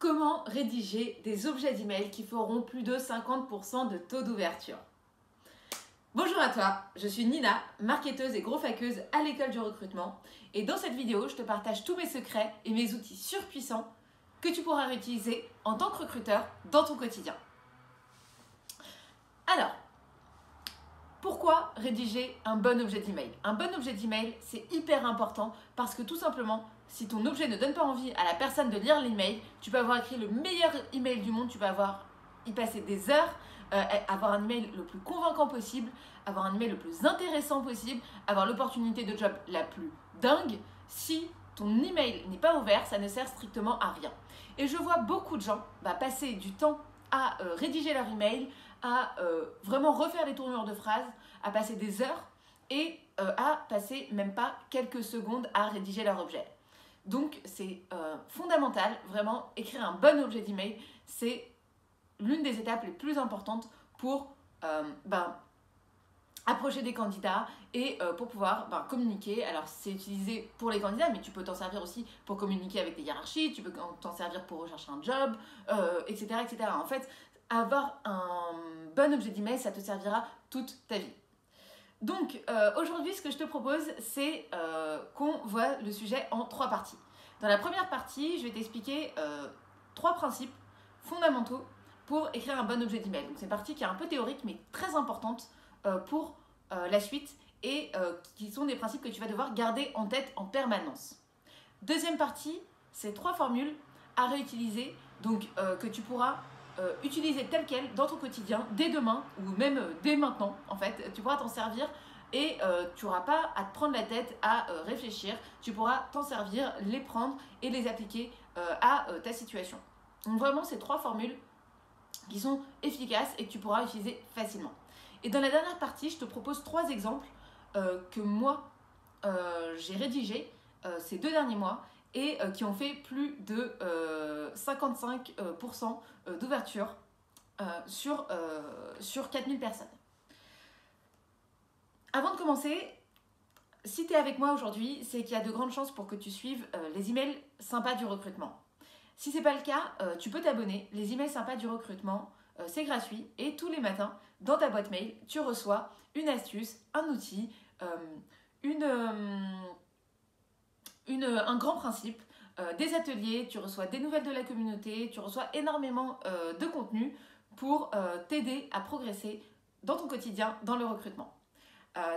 Comment rédiger des objets d'email qui feront plus de 50% de taux d'ouverture? Bonjour à toi, je suis Nina, marketeuse et gros faqueuse à l'école du recrutement. Et dans cette vidéo, je te partage tous mes secrets et mes outils surpuissants que tu pourras réutiliser en tant que recruteur dans ton quotidien. Alors, pourquoi rédiger un bon objet d'email? Un bon objet d'email, c'est hyper important parce que tout simplement, si ton objet ne donne pas envie à la personne de lire l'email, tu peux avoir écrit le meilleur email du monde, tu peux y passer des heures, avoir un email le plus convaincant possible, avoir un email le plus intéressant possible, avoir l'opportunité de job la plus dingue. Si ton email n'est pas ouvert, ça ne sert strictement à rien. Et je vois beaucoup de gens passer du temps à rédiger leur email, à vraiment refaire les tournures de phrases, à passer des heures et à passer même pas quelques secondes à rédiger leur objet. Donc c'est fondamental, vraiment, écrire un bon objet d'email, c'est l'une des étapes les plus importantes pour approcher des candidats et pour pouvoir communiquer. Alors c'est utilisé pour les candidats, mais tu peux t'en servir aussi pour communiquer avec des hiérarchies, tu peux t'en servir pour rechercher un job, etc., etc. En fait, avoir un bon objet d'email, ça te servira toute ta vie. Donc aujourd'hui, ce que je te propose, c'est qu'on voit le sujet en 3 parties. Dans la première partie, je vais t'expliquer 3 principes fondamentaux pour écrire un bon objet d'email. Donc c'est une partie qui est un peu théorique, mais très importante pour la suite et qui sont des principes que tu vas devoir garder en tête en permanence. Deuxième partie, c'est 3 formules à réutiliser, donc que tu pourras utiliser telles quelles dans ton quotidien dès demain ou même dès maintenant. En fait, tu pourras t'en servir et tu n'auras pas à te prendre la tête à réfléchir. Tu pourras t'en servir, les prendre et les appliquer à ta situation. Donc vraiment, ces 3 formules qui sont efficaces et que tu pourras utiliser facilement. Et dans la dernière partie, je te propose 3 exemples que moi, j'ai rédigés ces 2 derniers mois et qui ont fait plus de 55% d'ouverture sur 4000 personnes. Avant de commencer, si tu es avec moi aujourd'hui, c'est qu'il y a de grandes chances pour que tu suives les emails sympas du recrutement. Si ce n'est pas le cas, tu peux t'abonner. Les emails sympas du recrutement, c'est gratuit et tous les matins, dans ta boîte mail, tu reçois une astuce, un outil, un grand principe, des ateliers, tu reçois des nouvelles de la communauté, tu reçois énormément de contenu pour t'aider à progresser dans ton quotidien, dans le recrutement.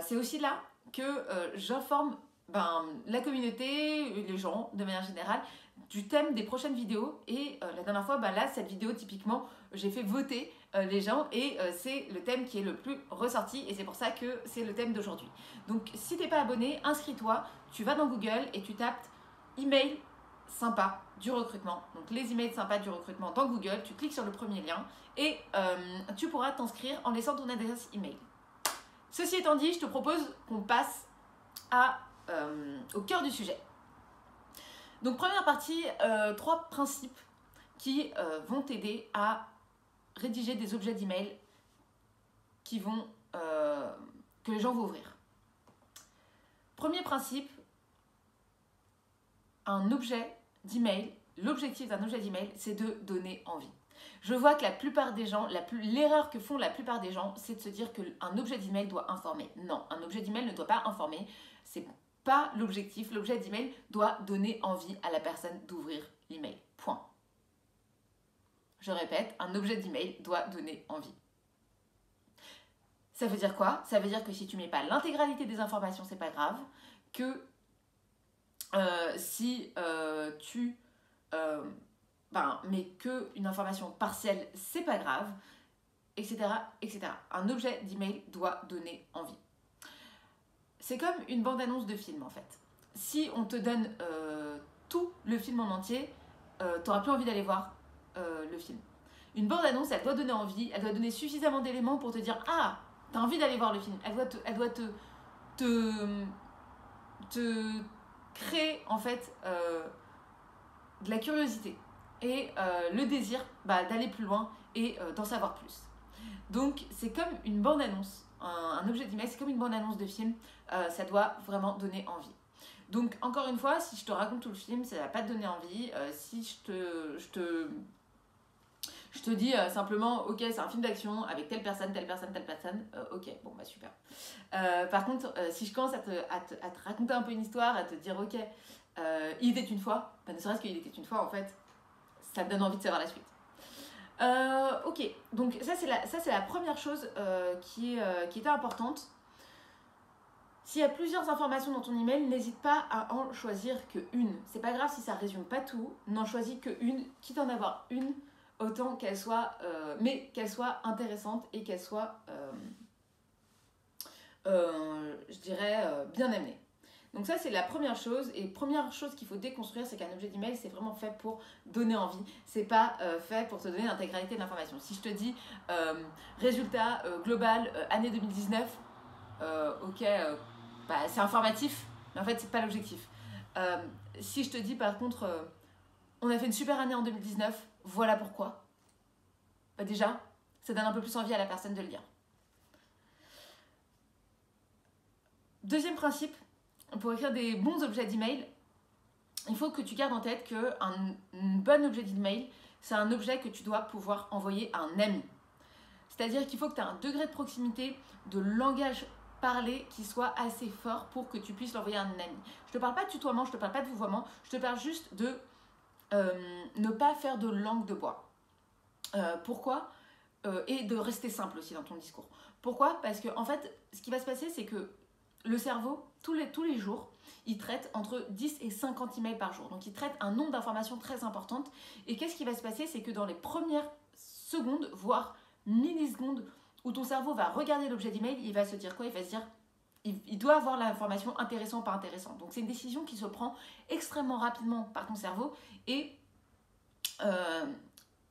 C'est aussi là que j'informe la communauté, les gens de manière générale, du thème des prochaines vidéos. Et la dernière fois, là, cette vidéo, typiquement, j'ai fait voter les gens et c'est le thème qui est le plus ressorti et c'est pour ça que c'est le thème d'aujourd'hui. Donc, si tu n'es pas abonné, inscris-toi, tu vas dans Google et tu tapes email sympa du recrutement. Donc, les emails sympas du recrutement dans Google, tu cliques sur le premier lien et tu pourras t'inscrire en laissant ton adresse email. Ceci étant dit, je te propose qu'on passe au cœur du sujet. Donc première partie, 3 principes qui vont t'aider à rédiger des objets d'email que les gens vont ouvrir. Premier principe, un objet d'email, l'objectif d'un objet d'email, c'est de donner envie. Je vois que la plupart des gens, l'erreur que font la plupart des gens, c'est de se dire qu'un objet d'email doit informer. Non, un objet d'email ne doit pas informer. C'est pas l'objectif. L'objet d'email doit donner envie à la personne d'ouvrir l'email. Point. Je répète, un objet d'email doit donner envie. Ça veut dire quoi? Ça veut dire que si tu mets pas l'intégralité des informations, c'est pas grave. Que si tu mais qu'une information partielle, c'est pas grave, etc., etc. Un objet d'email doit donner envie. C'est comme une bande-annonce de film, en fait. Si on te donne tout le film en entier, tu n'auras plus envie d'aller voir le film. Une bande-annonce, elle doit donner envie, elle doit donner suffisamment d'éléments pour te dire « Ah, tu as envie d'aller voir le film ». Elle doit te créer, en fait, de la curiosité et le désir d'aller plus loin et d'en savoir plus. Donc c'est comme une bande-annonce, un objet d'email, c'est comme une bande-annonce de film, ça doit vraiment donner envie. Donc encore une fois, si je te raconte tout le film, ça va pas te donner envie. Si je te dis simplement, ok, c'est un film d'action avec telle personne, ok, bon bah super. Par contre, si je commence à te raconter un peu une histoire, à te dire, ok, il était une fois, bah, ne serait-ce qu'il était une fois, en fait, ça te donne envie de savoir la suite. Ok, donc ça c'est la première chose qui était importante. S'il y a plusieurs informations dans ton email, n'hésite pas à en choisir qu'une. C'est pas grave si ça résume pas tout, n'en choisis qu'une, quitte à en avoir une, autant qu'elle soit, mais qu'elle soit intéressante et qu'elle soit, je dirais, bien amenée. Donc ça c'est la première chose, et première chose qu'il faut déconstruire, c'est qu'un objet d'email c'est vraiment fait pour donner envie, c'est pas fait pour te donner l'intégralité de l'information. Si je te dis résultat global année 2019, ok, bah, c'est informatif, mais en fait c'est pas l'objectif. Si je te dis par contre on a fait une super année en 2019, voilà pourquoi, bah déjà ça donne un peu plus envie à la personne de le lire. Deuxième principe, pour écrire des bons objets d'email, il faut que tu gardes en tête qu'un bon objet d'email, c'est un objet que tu dois pouvoir envoyer à un ami. C'est-à-dire qu'il faut que tu aies un degré de proximité, de langage parlé qui soit assez fort pour que tu puisses l'envoyer à un ami. Je ne te parle pas de tutoiement, je ne te parle pas de vouvoiement, je te parle juste de ne pas faire de langue de bois. Pourquoi et de rester simple aussi dans ton discours. Pourquoi? Parce que en fait, ce qui va se passer, c'est que le cerveau, tous les jours, il traite entre 10 et 50 emails par jour. Donc, il traite un nombre d'informations très importantes. Et qu'est-ce qui va se passer? C'est que dans les premières secondes, voire millisecondes, où ton cerveau va regarder l'objet d'email, il va se dire quoi? Il va se dire, il doit avoir l'information intéressante ou pas intéressante. Donc, c'est une décision qui se prend extrêmement rapidement par ton cerveau et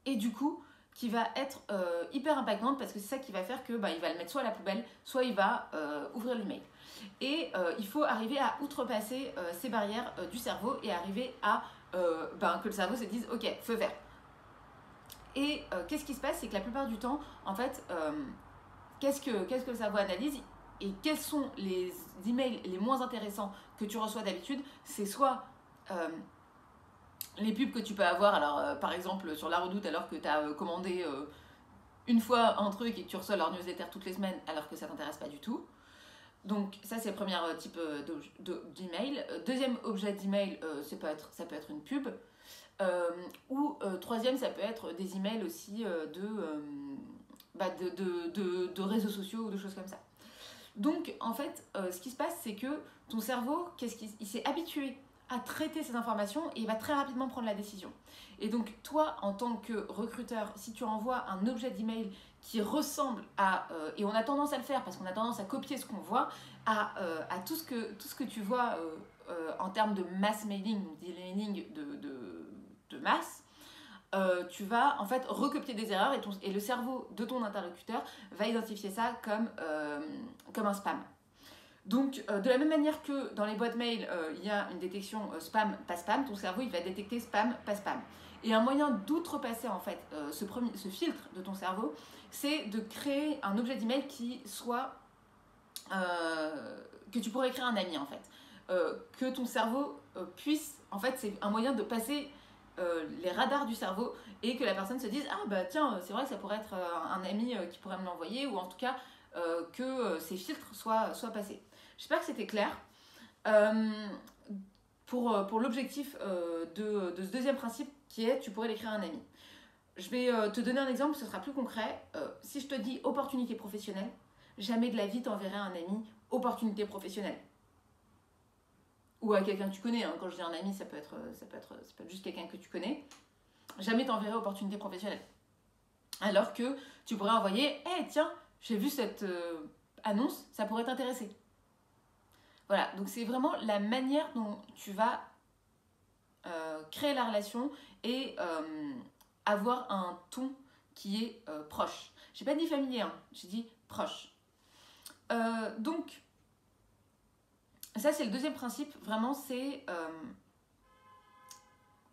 du coup, qui va être hyper impactante parce que c'est ça qui va faire que il va le mettre soit à la poubelle, soit il va ouvrir l'email. Et il faut arriver à outrepasser ces barrières du cerveau et arriver à que le cerveau se dise ok, feu vert. Et qu'est-ce qui se passe? C'est que la plupart du temps, en fait, qu'est-ce que le cerveau analyse et quels sont les emails les moins intéressants que tu reçois d'habitude? C'est soit les pubs que tu peux avoir, alors par exemple sur La Redoute, alors que tu as commandé une fois un truc et que tu reçois leur newsletter toutes les semaines alors que ça t'intéresse pas du tout. Donc ça c'est le premier type d'email. Deuxième objet d'email, ça peut être une pub. Ou troisième, ça peut être des emails aussi de réseaux sociaux ou de choses comme ça. Donc en fait, ce qui se passe, c'est que ton cerveau, il s'est habitué à traiter ces informations et il va très rapidement prendre la décision. Et donc toi, en tant que recruteur, si tu envoies un objet d'email qui ressemble à, et on a tendance à le faire parce qu'on a tendance à copier ce qu'on voit, à tout ce que tu vois en termes de mass mailing, d'emailing de masse, tu vas en fait recopier des erreurs et le cerveau de ton interlocuteur va identifier ça comme un spam. Donc, de la même manière que dans les boîtes mail, il y a une détection spam, pas spam, ton cerveau il va détecter spam, pas spam. Et un moyen d'outrepasser en fait ce filtre de ton cerveau, c'est de créer un objet d'email qui soit que tu pourrais écrire à un ami en fait, que ton cerveau puisse, en fait, c'est un moyen de passer les radars du cerveau et que la personne se dise ah bah tiens c'est vrai que ça pourrait être un ami qui pourrait me l'envoyer ou en tout cas que ces filtres soient passés. J'espère que c'était clair. Pour l'objectif de ce deuxième principe qui est tu pourrais l'écrire à un ami. Je vais te donner un exemple, ce sera plus concret. Si je te dis opportunité professionnelle, jamais de la vie t'enverrai un ami opportunité professionnelle. Ou à quelqu'un que tu connais, hein. Quand je dis un ami, ça peut être juste quelqu'un que tu connais. Jamais t'enverrai opportunité professionnelle. Alors que tu pourrais envoyer hey, tiens, j'ai vu cette annonce, ça pourrait t'intéresser. Voilà, donc c'est vraiment la manière dont tu vas créer la relation et avoir un ton qui est proche. J'ai pas dit familier, hein, j'ai dit proche. Donc, ça c'est le deuxième principe, vraiment c'est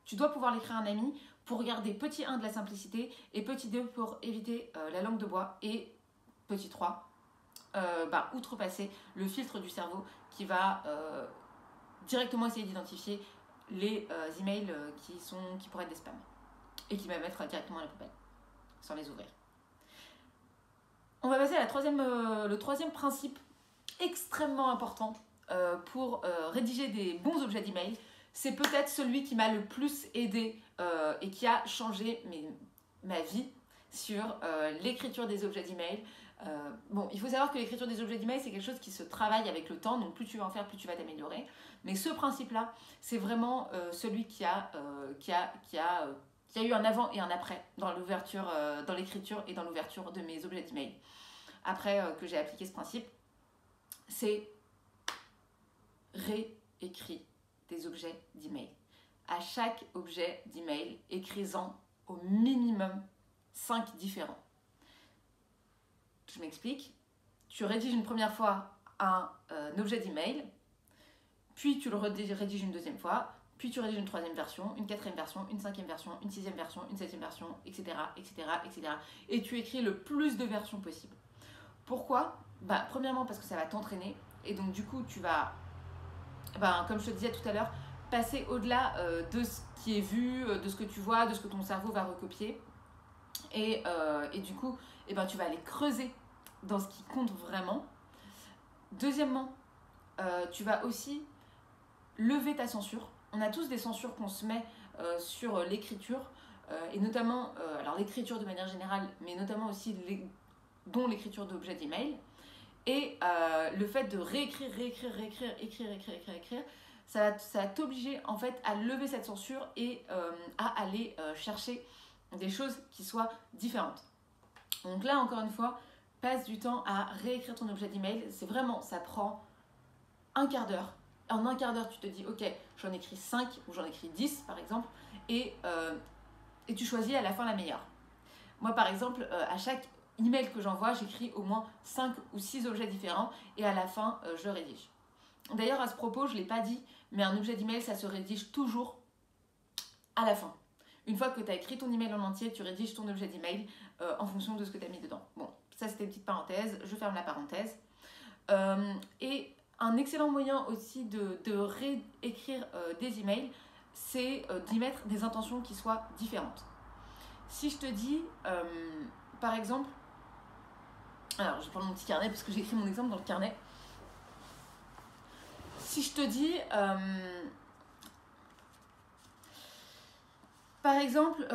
tu dois pouvoir l'écrire à un ami pour garder petit 1 de la simplicité et petit 2 pour éviter la langue de bois et petit 3 outrepasser le filtre du cerveau qui va directement essayer d'identifier les emails qui pourraient être des spams et qui va mettre directement à la poubelle sans les ouvrir. On va passer à le troisième principe extrêmement important pour rédiger des bons objets d'email. C'est peut-être celui qui m'a le plus aidé et qui a changé ma vie sur l'écriture des objets d'email. Bon, il faut savoir que l'écriture des objets d'email, c'est quelque chose qui se travaille avec le temps, donc plus tu vas en faire, plus tu vas t'améliorer. Mais ce principe-là, c'est vraiment celui qui a eu un avant et un après dans l'ouverture, dans l'écriture et dans l'ouverture de mes objets d'email. Après que j'ai appliqué ce principe, c'est réécris des objets d'email. À chaque objet d'email, écris-en au minimum 5 différents. Je m'explique. Tu rédiges une première fois un objet d'email, puis tu le rédiges une deuxième fois, puis tu rédiges une troisième version, une quatrième version, une cinquième version, une sixième version, une septième version, etc., etc., etc. Et tu écris le plus de versions possible. Pourquoi ? Premièrement, parce que ça va t'entraîner, et donc du coup, tu vas, comme je te disais tout à l'heure, passer au-delà de ce qui est vu, de ce que tu vois, de ce que ton cerveau va recopier. Et du coup, tu vas aller creuser dans ce qui compte vraiment. Deuxièmement, tu vas aussi lever ta censure. On a tous des censures qu'on se met sur l'écriture, et notamment, alors l'écriture de manière générale, mais notamment aussi dont l'écriture d'objets d'email. Et le fait de réécrire, écrire, ça va t'obliger en fait à lever cette censure et à aller chercher des choses qui soient différentes. Donc là, encore une fois, passe du temps à réécrire ton objet d'email. C'est vraiment, ça prend un quart d'heure. En un quart d'heure, tu te dis, ok, j'en écris 5 ou j'en écris 10 par exemple, et tu choisis à la fin la meilleure. Moi, par exemple, à chaque email que j'envoie, j'écris au moins 5 ou 6 objets différents et à la fin, je rédige. D'ailleurs, à ce propos, je ne l'ai pas dit, mais un objet d'email, ça se rédige toujours à la fin. Une fois que tu as écrit ton email en entier, tu rédiges ton objet d'email en fonction de ce que tu as mis dedans. Bon, ça c'était une petite parenthèse, je ferme la parenthèse. Et un excellent moyen aussi de réécrire des emails, c'est d'y mettre des intentions qui soient différentes. Si je te dis, par exemple, alors je vais prendre mon petit carnet parce que j'ai écrit mon exemple dans le carnet. Si je te dis, par exemple,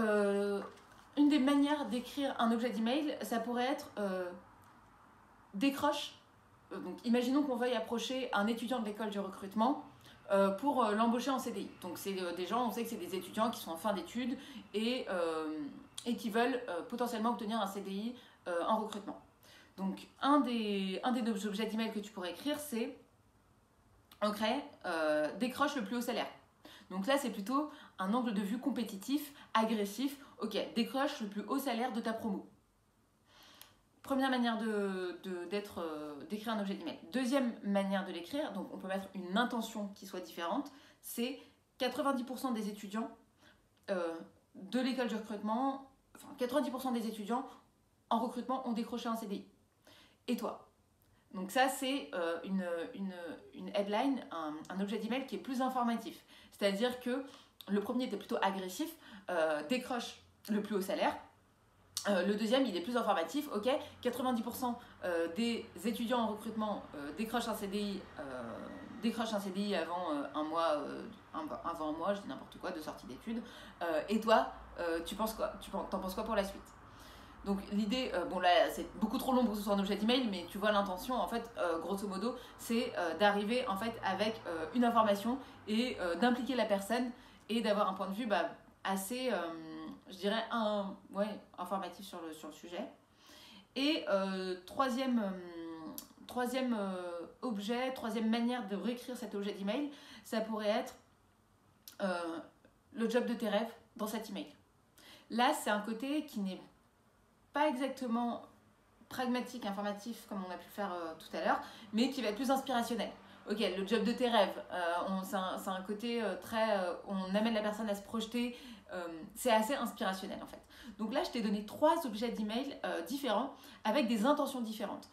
une des manières d'écrire un objet d'email, ça pourrait être décroche. Donc, imaginons qu'on veuille approcher un étudiant de l'école du recrutement pour l'embaucher en CDI. Donc, c'est des gens, on sait que c'est des étudiants qui sont en fin d'études et qui veulent potentiellement obtenir un CDI en recrutement. Donc, un des objets d'email que tu pourrais écrire, c'est ok, décroche le plus haut salaire. Donc là, c'est plutôt un angle de vue compétitif, agressif. Ok, décroche le plus haut salaire de ta promo. Première manière d'écrire un objet d'email. Deuxième manière de l'écrire, donc on peut mettre une intention qui soit différente, c'est 90% des étudiants de l'école du recrutement, enfin 90% des étudiants en recrutement ont décroché un CDI. Et toi ? Donc ça, c'est une headline, un objet d'email qui est plus informatif. C'est-à-dire que le premier était plutôt agressif, décroche le plus haut salaire. Le deuxième, il est plus informatif. Ok, 90% des étudiants en recrutement décrochent un CDI avant un mois, je dis n'importe quoi, de sortie d'études. Et toi, tu penses quoi ? T'en penses quoi pour la suite ? Donc l'idée, bon là c'est beaucoup trop long pour que ce soit un objet d'email, mais tu vois l'intention en fait, grosso modo, c'est d'arriver en fait avec une information et d'impliquer la personne et d'avoir un point de vue assez, je dirais, informatif sur le sujet. Et troisième manière de réécrire cet objet d'email, ça pourrait être le job de tes rêves dans cet email. Là, c'est un côté qui n'est pas exactement pragmatique, informatif comme on a pu le faire tout à l'heure, mais qui va être plus inspirationnel. Ok, le job de tes rêves, c'est un côté très... on amène la personne à se projeter, c'est assez inspirationnel en fait. Donc là, je t'ai donné 3 objets d'email différents avec des intentions différentes.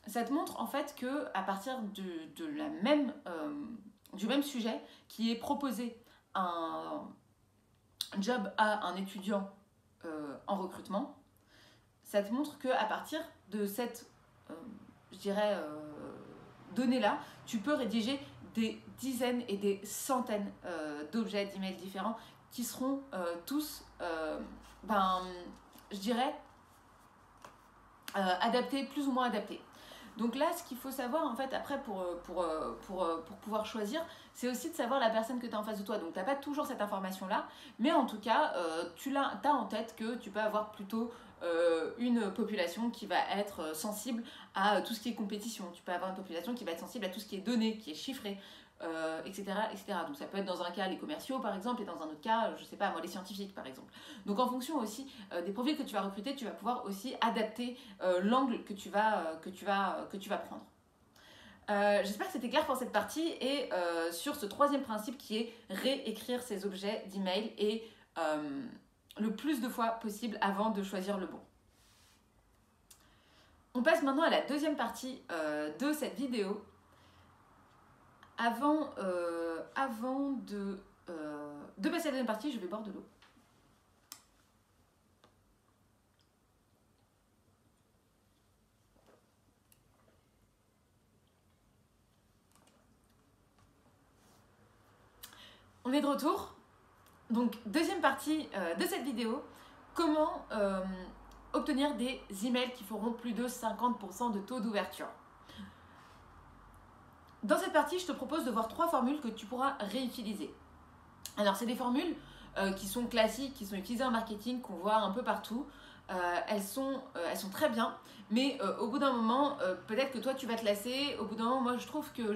Ça te montre en fait qu'à partir de la même du même sujet, qui est proposer un job à un étudiant en recrutement, ça te montre qu'à partir de cette, je dirais, donnée-là, tu peux rédiger des dizaines et des centaines d'objets d'emails différents qui seront tous, je dirais, adaptés, plus ou moins adaptés. Donc là, ce qu'il faut savoir, en fait, après, pour pouvoir choisir, c'est aussi de savoir la personne que tu as en face de toi. Donc, tu n'as pas toujours cette information-là, mais en tout cas, tu as en tête que tu peux avoir plutôt une population qui va être sensible à tout ce qui est compétition. Tu peux avoir une population qui va être sensible à tout ce qui est donné, qui est chiffré, etc., etc. Donc ça peut être dans un cas les commerciaux par exemple, et dans un autre cas, je sais pas moi, les scientifiques par exemple. Donc en fonction aussi des profils que tu vas recruter, tu vas pouvoir aussi adapter l'angle que tu vas prendre. J'espère que c'était clair pour cette partie et sur ce troisième principe qui est réécrire ses objets d'email et le plus de fois possible avant de choisir le bon. On passe maintenant à la deuxième partie de cette vidéo. Avant de passer à la deuxième partie, je vais boire de l'eau. On est de retour. Donc, deuxième partie de cette vidéo, comment obtenir des emails qui feront plus de 50% de taux d'ouverture. Dans cette partie, je te propose de voir 3 formules que tu pourras réutiliser. Alors, c'est des formules qui sont classiques, qui sont utilisées en marketing, qu'on voit un peu partout. Elles sont très bien, mais au bout d'un moment, peut-être que toi, tu vas te lasser. Au bout d'un moment, moi, je trouve que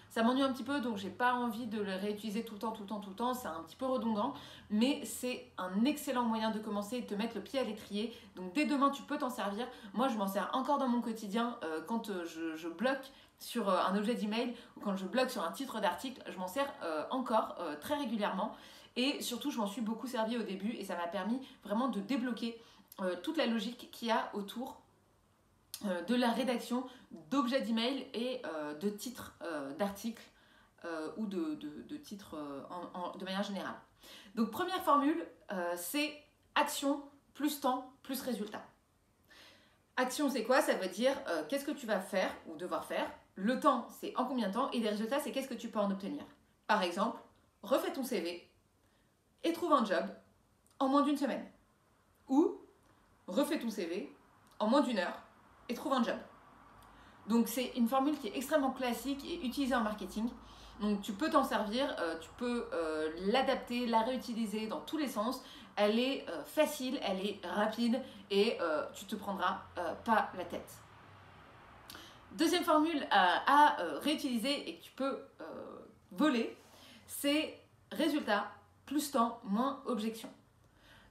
ça m'ennuie un petit peu, donc j'ai pas envie de le réutiliser tout le temps, c'est un petit peu redondant, mais c'est un excellent moyen de commencer et de te mettre le pied à l'étrier. Donc dès demain, tu peux t'en servir. Moi, je m'en sers encore dans mon quotidien quand je bloque sur un objet d'email ou quand je bloque sur un titre d'article, je m'en sers encore très régulièrement. Et surtout, je m'en suis beaucoup servi au début et ça m'a permis vraiment de débloquer toute la logique qu'il y a autour de la rédaction d'objets d'email et de titres d'articles ou de titres de manière générale. Donc première formule, c'est action plus temps plus résultat. Action, c'est quoi? Ça veut dire qu'est-ce que tu vas faire ou devoir faire. Le temps, c'est en combien de temps. Et les résultats, c'est qu'est-ce que tu peux en obtenir. Par exemple, refais ton CV et trouve un job en moins d'une semaine. Ou refais ton CV en moins d'une heure et trouve un job. Donc c'est une formule qui est extrêmement classique et utilisée en marketing. Donc tu peux t'en servir, tu peux l'adapter, la réutiliser dans tous les sens. Elle est facile, elle est rapide et tu te prendras pas la tête. Deuxième formule à réutiliser et que tu peux voler, c'est résultat plus temps moins objection.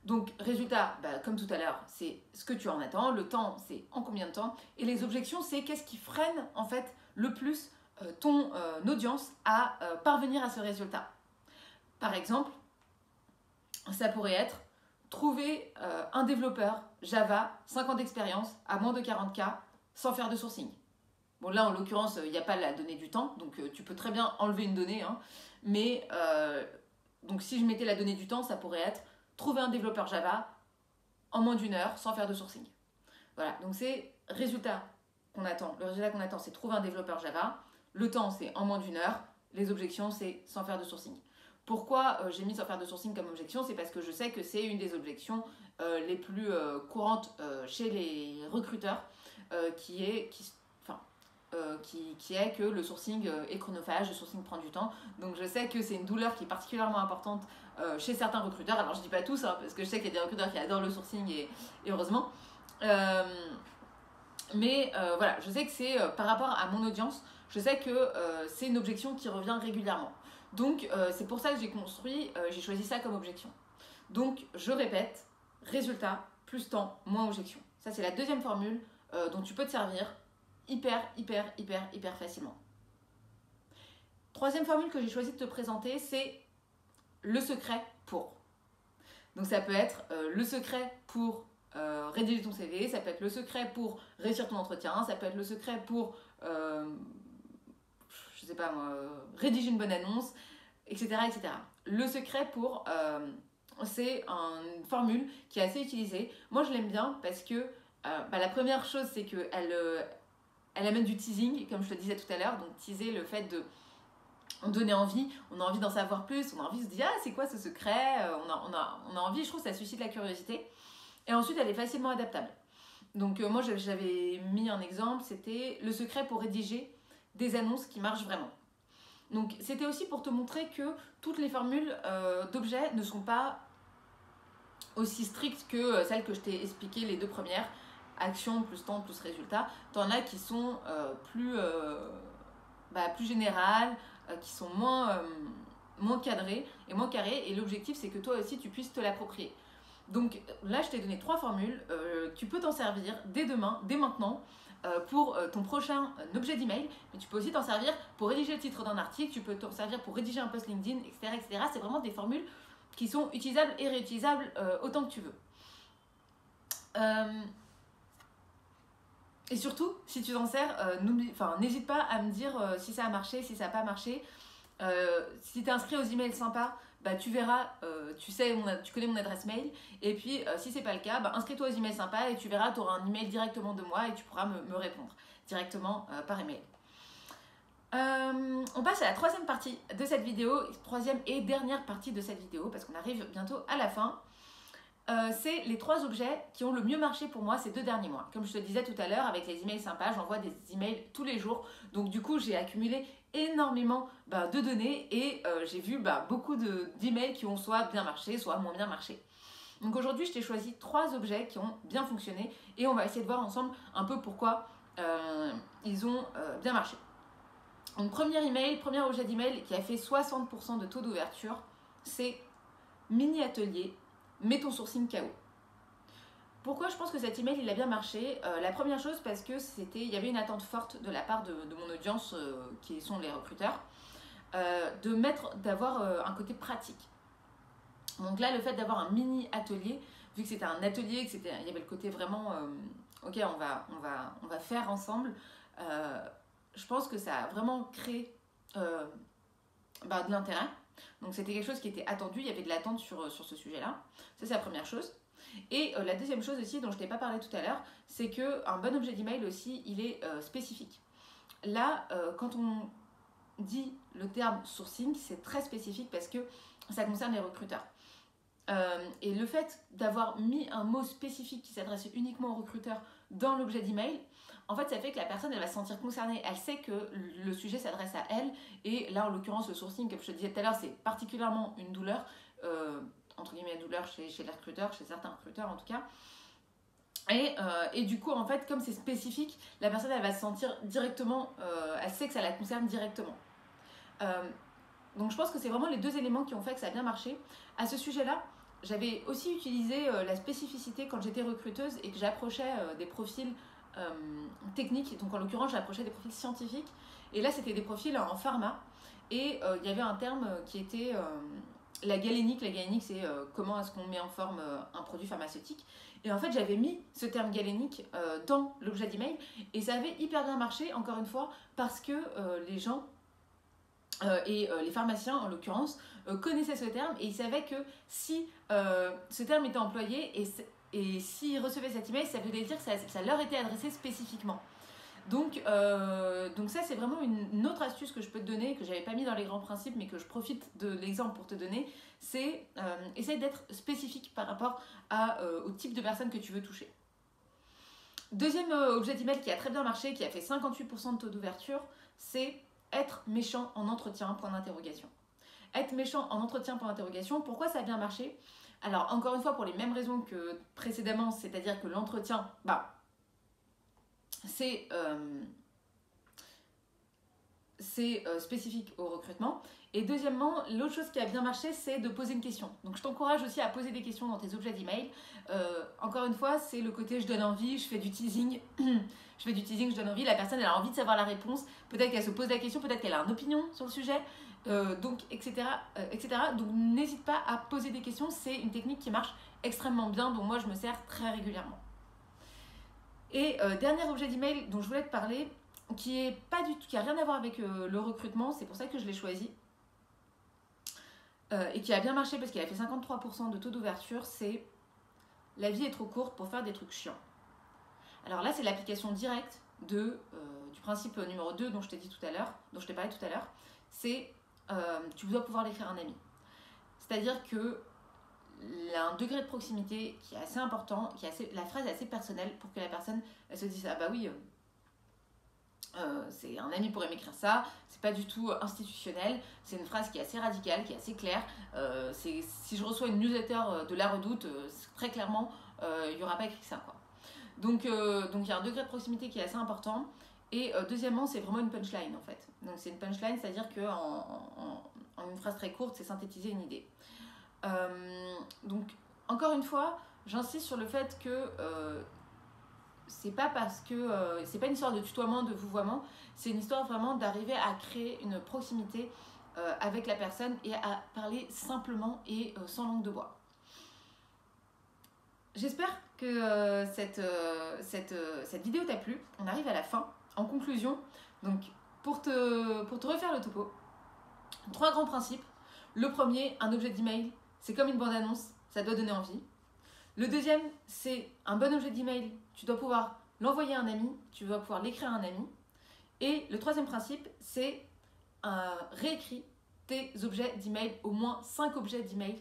Donc, résultat, comme tout à l'heure, c'est ce que tu en attends. Le temps, c'est en combien de temps. Et les objections, c'est qu'est-ce qui freine, en fait, le plus ton audience à parvenir à ce résultat. Par exemple, ça pourrait être trouver un développeur Java, 5 ans d'expérience, à moins de 40K, sans faire de sourcing. Bon, là, en l'occurrence, il n'y a pas la donnée du temps, donc tu peux très bien enlever une donnée. Hein, mais, donc, si je mettais la donnée du temps, ça pourrait être trouver un développeur Java en moins d'une heure sans faire de sourcing. Voilà, donc c'est résultat qu'on attend. Le résultat qu'on attend, c'est trouver un développeur Java. Le temps, c'est en moins d'une heure. Les objections, c'est sans faire de sourcing. Pourquoi j'ai mis sans faire de sourcing comme objection? C'est parce que je sais que c'est une des objections les plus courantes chez les recruteurs qui est que le sourcing est chronophage, le sourcing prend du temps. Donc je sais que c'est une douleur qui est particulièrement importante chez certains recruteurs. Alors je dis pas tous, hein, parce que je sais qu'il y a des recruteurs qui adorent le sourcing et heureusement. Mais voilà, je sais que c'est par rapport à mon audience, je sais que c'est une objection qui revient régulièrement. Donc c'est pour ça que j'ai choisi ça comme objection. Donc je répète, résultat plus temps moins objection. Ça c'est la deuxième formule dont tu peux te servir hyper facilement. Troisième formule que j'ai choisi de te présenter, c'est le secret pour. Donc ça peut être le secret pour rédiger ton CV, ça peut être le secret pour réussir ton entretien, ça peut être le secret pour sais pas moi, rédige une bonne annonce, etc. etc. Le secret pour... c'est une formule qui est assez utilisée. Moi, je l'aime bien parce que la première chose, c'est qu'elle elle amène du teasing, comme je te disais tout à l'heure. Donc, teaser, le fait de donner envie, on a envie d'en savoir plus, on a envie de se dire, ah, c'est quoi ce secret, on a envie, je trouve que ça suscite la curiosité. Et ensuite, elle est facilement adaptable. Donc, moi, j'avais mis un exemple, c'était le secret pour rédiger des annonces qui marchent vraiment. Donc, c'était aussi pour te montrer que toutes les formules d'objets ne sont pas aussi strictes que celles que je t'ai expliquées, les deux premières, action plus temps plus résultat. T'en as qui sont plus générales, qui sont moins cadrées et moins carrées. Et l'objectif, c'est que toi aussi, tu puisses te l'approprier. Donc là, je t'ai donné 3 formules. Tu peux t'en servir dès demain, dès maintenant, pour ton prochain objet d'email. Mais tu peux aussi t'en servir pour rédiger le titre d'un article. Tu peux t'en servir pour rédiger un post LinkedIn, etc. etc. C'est vraiment des formules qui sont utilisables et réutilisables autant que tu veux. Et surtout, si tu t'en sers, n'hésite pas à me dire si ça a marché, si ça n'a pas marché. Si tu es inscrit aux emails sympas, tu verras, tu connais mon adresse mail. Et puis, si c'est pas le cas, inscris-toi aux emails sympas et tu verras, tu auras un email directement de moi et tu pourras me répondre directement par email. On passe à la troisième partie de cette vidéo, troisième et dernière partie de cette vidéo, parce qu'on arrive bientôt à la fin. C'est les 3 objets qui ont le mieux marché pour moi ces 2 derniers mois. Comme je te disais tout à l'heure, avec les emails sympas, j'envoie des emails tous les jours. Donc du coup, j'ai accumulé énormément de données et j'ai vu beaucoup d'emails qui ont soit bien marché, soit moins bien marché. Donc aujourd'hui, je t'ai choisi 3 objets qui ont bien fonctionné et on va essayer de voir ensemble un peu pourquoi ils ont bien marché. Donc premier objet d'email qui a fait 60% de taux d'ouverture, c'est mini atelier. Mets ton sourcing KO. Pourquoi je pense que cet email il a bien marché? La première chose parce que il y avait une attente forte de la part de mon audience qui sont les recruteurs d'avoir un côté pratique. Donc là le fait d'avoir un mini atelier, vu que c'était un atelier, il y avait le côté vraiment ok on va faire ensemble, je pense que ça a vraiment créé de l'intérêt. Donc c'était quelque chose qui était attendu, il y avait de l'attente sur ce sujet-là. Ça, c'est la première chose. Et la deuxième chose aussi, dont je t'ai pas parlé tout à l'heure, c'est qu'un bon objet d'email aussi, il est spécifique. Là, quand on dit le terme sourcing, c'est très spécifique parce que ça concerne les recruteurs. Et le fait d'avoir mis un mot spécifique qui s'adresse uniquement aux recruteurs dans l'objet d'email, en fait, ça fait que la personne, elle va se sentir concernée. Elle sait que le sujet s'adresse à elle. Et là, en l'occurrence, le sourcing, comme je te disais tout à l'heure, c'est particulièrement une douleur, entre guillemets, une douleur chez les recruteurs, chez certains recruteurs en tout cas. Et du coup, en fait, comme c'est spécifique, la personne, elle va se sentir directement, elle sait que ça la concerne directement. Donc, je pense que c'est vraiment les 2 éléments qui ont fait que ça a bien marché. À ce sujet-là, j'avais aussi utilisé la spécificité quand j'étais recruteuse et que j'approchais des profils techniques. Donc en l'occurrence, j'approchais des profils scientifiques. Et là, c'était des profils en pharma. Et il y avait un terme qui était la galénique. La galénique, c'est comment est-ce qu'on met en forme un produit pharmaceutique. Et en fait, j'avais mis ce terme galénique dans l'objet d'email. Et ça avait hyper bien marché, encore une fois, parce que les gens... et les pharmaciens en l'occurrence connaissaient ce terme et ils savaient que si ce terme était employé et s'ils recevaient cet email, ça voulait dire que ça leur était adressé spécifiquement. Donc ça c'est vraiment une autre astuce que je peux te donner, que j'avais pas mis dans les grands principes mais que je profite de l'exemple pour te donner, c'est essayer d'être spécifique par rapport au type de personne que tu veux toucher. Deuxième objet d'email qui a très bien marché, qui a fait 58% de taux d'ouverture, c'est être méchant en entretien, point d'interrogation. Être méchant en entretien, point d'interrogation, pourquoi ça a bien marché? Alors, encore une fois, pour les mêmes raisons que précédemment, c'est-à-dire que l'entretien, c'est spécifique au recrutement. Et deuxièmement, l'autre chose qui a bien marché, c'est de poser une question. Donc, je t'encourage aussi à poser des questions dans tes objets d'email. Encore une fois, c'est le côté je donne envie, je fais du teasing. Je fais du teasing, je donne envie. La personne, elle a envie de savoir la réponse. Peut-être qu'elle se pose la question, peut-être qu'elle a une opinion sur le sujet. Donc, etc. Donc, n'hésite pas à poser des questions. C'est une technique qui marche extrêmement bien, dont moi, je me sers très régulièrement. Et dernier objet d'email dont je voulais te parler, qui a rien à voir avec le recrutement, c'est pour ça que je l'ai choisi. Et qui a bien marché parce qu'il a fait 53% de taux d'ouverture, c'est la vie est trop courte pour faire des trucs chiants. Alors là, c'est l'application directe du principe numéro 2 dont je t'ai dit tout à l'heure, dont je t'ai parlé tout à l'heure, c'est tu dois pouvoir l'écrire à un ami. C'est-à-dire que un degré de proximité qui est assez important, la phrase est assez personnelle pour que la personne elle se dise ah bah oui, c'est un ami pourrait m'écrire ça, c'est pas du tout institutionnel, c'est une phrase qui est assez radicale, qui est assez claire. Si je reçois une newsletter de La Redoute, très clairement, il n'y aura pas écrit ça, quoi. Donc il y a un degré de proximité qui est assez important. Et deuxièmement, c'est vraiment une punchline en fait. Donc c'est une punchline, c'est-à-dire qu'en une phrase très courte, c'est synthétiser une idée. Donc encore une fois, j'insiste sur le fait que c'est pas parce que c'est pas une histoire de tutoiement, de vouvoiement, c'est une histoire vraiment d'arriver à créer une proximité avec la personne et à parler simplement et sans langue de bois. J'espère que cette vidéo t'a plu. On arrive à la fin. En conclusion, donc pour te refaire le topo, 3 grands principes. Le premier, un objet d'email, c'est comme une bande-annonce, ça doit donner envie. Le deuxième, c'est un bon objet d'email, tu dois pouvoir l'envoyer à un ami, tu dois pouvoir l'écrire à un ami. Et le troisième principe, c'est réécris tes objets d'email, au moins 5 objets d'email,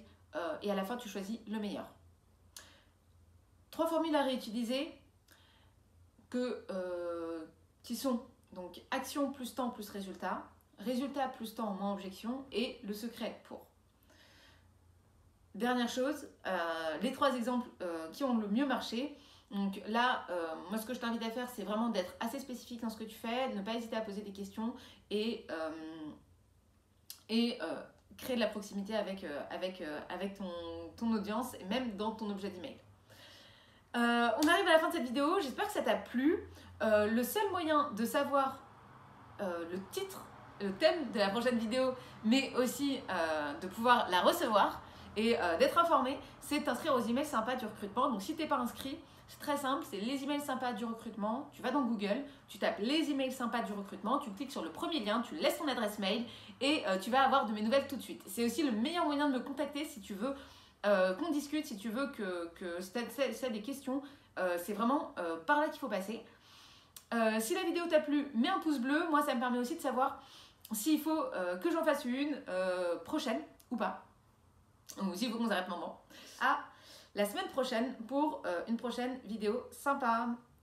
et à la fin, tu choisis le meilleur. 3 formules à réutiliser qui sont donc action plus temps plus résultat, résultat plus temps moins objection et le secret pour. Dernière chose, les 3 exemples qui ont le mieux marché. Donc là, moi ce que je t'invite à faire, c'est vraiment d'être assez spécifique dans ce que tu fais, de ne pas hésiter à poser des questions et créer de la proximité avec ton audience et même dans ton objet d'email. On arrive à la fin de cette vidéo, j'espère que ça t'a plu. Le seul moyen de savoir le titre, le thème de la prochaine vidéo, mais aussi de pouvoir la recevoir et d'être informé, c'est t'inscrire aux emails sympas du recrutement. Donc si t'es pas inscrit, c'est très simple, c'est les emails sympas du recrutement. Tu vas dans Google, tu tapes les emails sympas du recrutement, tu cliques sur le premier lien, tu laisses ton adresse mail et tu vas avoir de mes nouvelles tout de suite. C'est aussi le meilleur moyen de me contacter si tu veux qu'on discute, si tu veux que si tu as des questions, c'est vraiment par là qu'il faut passer. Si la vidéo t'a plu, mets un pouce bleu, moi ça me permet aussi de savoir s'il faut que j'en fasse une prochaine ou pas. Ou s'il faut qu'on s'arrête maintenant. À la semaine prochaine pour une prochaine vidéo sympa.